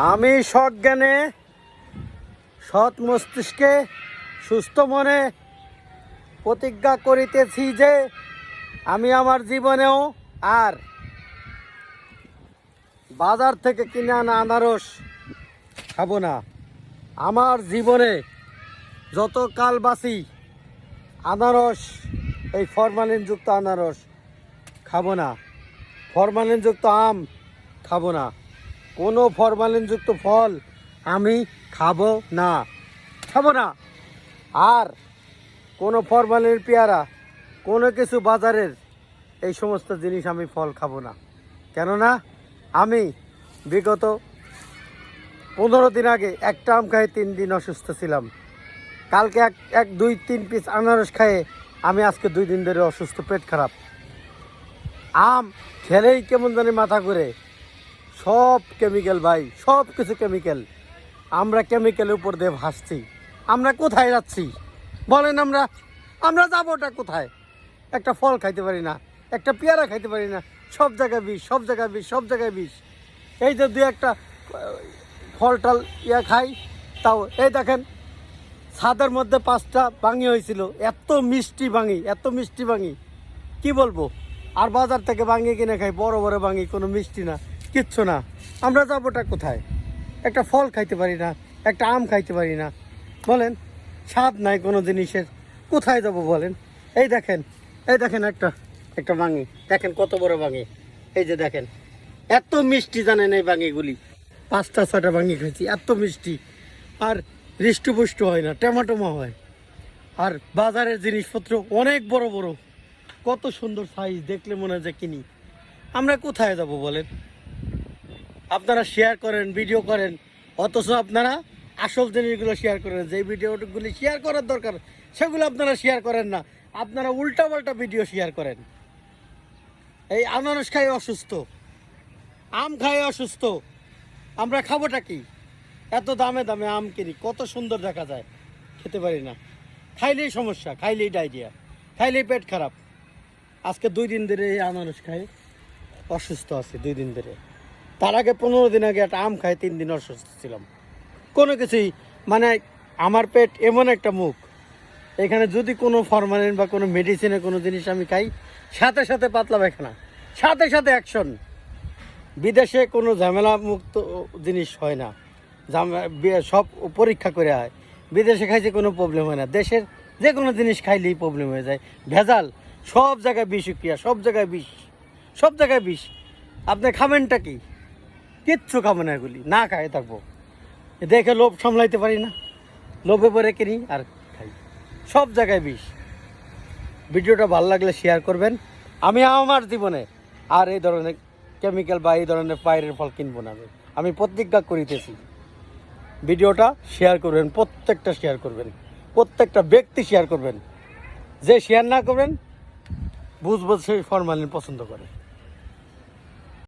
আমি সজ্ঞানে সৎ মস্তিষ্কে সুস্থ মনে প্রতিজ্ঞা করিতেছি যে আমি আমার জীবনেও আর বাজার থেকে কিনে আনা আনারস খাবো না। আমার জীবনে যত কাল বাঁচি আনারস, এই ফরমালিনযুক্ত আনারস খাবো না, ফরমালিনযুক্ত আম খাবো না, কোনো ফরমালিনযুক্ত ফল আমি খাবো না, আর কোনো ফরমালিন পেয়ারা কোনো কিছু বাজারের এই সমস্ত জিনিস আমি ফল খাবো না। কেননা আমি বিগত 15 দিন আগে একটা আম খাই 3 দিন অসুস্থ ছিলাম। কালকে এক 2-3 পিস আনারস খায়ে আমি আজকে 2 দিন ধরে অসুস্থ, পেট খারাপ। আম খেলেই কেমন জানি মাথা ঘুরে। সব কেমিক্যাল ভাই, সব কিছু কেমিক্যাল। আমরা কেমিক্যালের উপর দিয়ে ভাসছি। আমরা কোথায় যাচ্ছি বলেন? আমরা যাবোটা কোথায়? একটা ফল খাইতে পারি না, একটা পেয়ারা খাইতে পারি না, সব জায়গায় বিষ, সব জায়গায় বিষ, সব জায়গায় বিষ। এই যে 2-1টা ফল টল খাই, তাও এই দেখেন ছাদের মধ্যে 5টা বাঙি হয়েছিল। এত মিষ্টি বাঙি কি বলবো। আর বাজার থেকে বাঙি কিনে খাই, বড় বড় বাঙি, কোনো মিষ্টি না, কিচ্ছু না। আমরা যাবোটা কোথায়? একটা ফল খাইতে পারি না, একটা আম খাইতে পারি না, বলেন? স্বাদ নাই কোনো জিনিসের, কোথায় যাব বলেন? এই দেখেন একটা বাঙি, দেখেন কত বড় বাঙি। এই যে দেখেন এত মিষ্টি, জানেন এই বাঙিগুলি 5টা-6টা বাঙি খাইছি, এত মিষ্টি। আর হৃষ্টপুষ্ট হয় না, টেমাটোমা হয়। আর বাজারের জিনিসপত্র অনেক বড় বড়, কত সুন্দর সাইজ, দেখলে মনে হয় যে কিনি। আমরা কোথায় যাব বলেন? আপনারা শেয়ার করেন, ভিডিও করেন, অথচ আপনারা আসল জিনিসগুলো শেয়ার করেন। যেই ভিডিওগুলি শেয়ার করার দরকার সেগুলো আপনারা শেয়ার করেন না। আপনারা উল্টাপাল্টা ভিডিও শেয়ার করেন। এই আনারস খাই অসুস্থ, আম খাই অসুস্থ, আমরা খাবোটা কি? এত দামে দামে আম কিনি, কত সুন্দর দেখা যায়, খেতে পারি না। খাইলেই সমস্যা, খাইলেই ডায়রিয়া, খাইলেই পেট খারাপ। আজকে 2 দিন ধরে এই আনারস খাই অসুস্থ আছি, 2 দিন ধরে। তার আগে 15 দিন আগে একটা আম খাই 3 দিন অসুস্থ ছিলাম। কোনো কিছুই মানে আমার পেট এমন একটা মুখ, এখানে যদি কোনো ফরমালিন বা কোনো মেডিসিনের কোনো জিনিস আমি খাই, সাথে সাথে পাতলা পায়খানা, সাথে সাথে অ্যাকশন। বিদেশে কোনো ঝামেলা মুক্ত জিনিস হয় না, সব পরীক্ষা করে হয়। বিদেশে খাইছে কোনো প্রবলেম হয় না, দেশের যে কোনো জিনিস খাইলেই প্রবলেম হয়ে যায়। ভেজাল, সব জায়গায় বিষক্রিয়া, সব জায়গায় বিষ, সব জায়গায় বিষ। আপনি খাবেনটা কি? কিচ্ছু খাবেন না, এগুলি না খাই থাকবো। দেখে লোভ সামলাইতে পারি না, লোভে পরে কিনি আর খাই, সব জায়গায় বিষ। ভিডিওটা ভালো লাগলে শেয়ার করবেন। আমি আমার জীবনে আর এই ধরনের কেমিক্যাল বা এই ধরনের বাইরের ফল কিনবো না। আমি প্রতিজ্ঞা করিতেছি। ভিডিওটা শেয়ার করবেন, প্রত্যেকটা শেয়ার করবেন, প্রত্যেকটা ব্যক্তি শেয়ার করবেন। যে শেয়ার না করবেন বুঝবো সে ফরমালিন পছন্দ করে।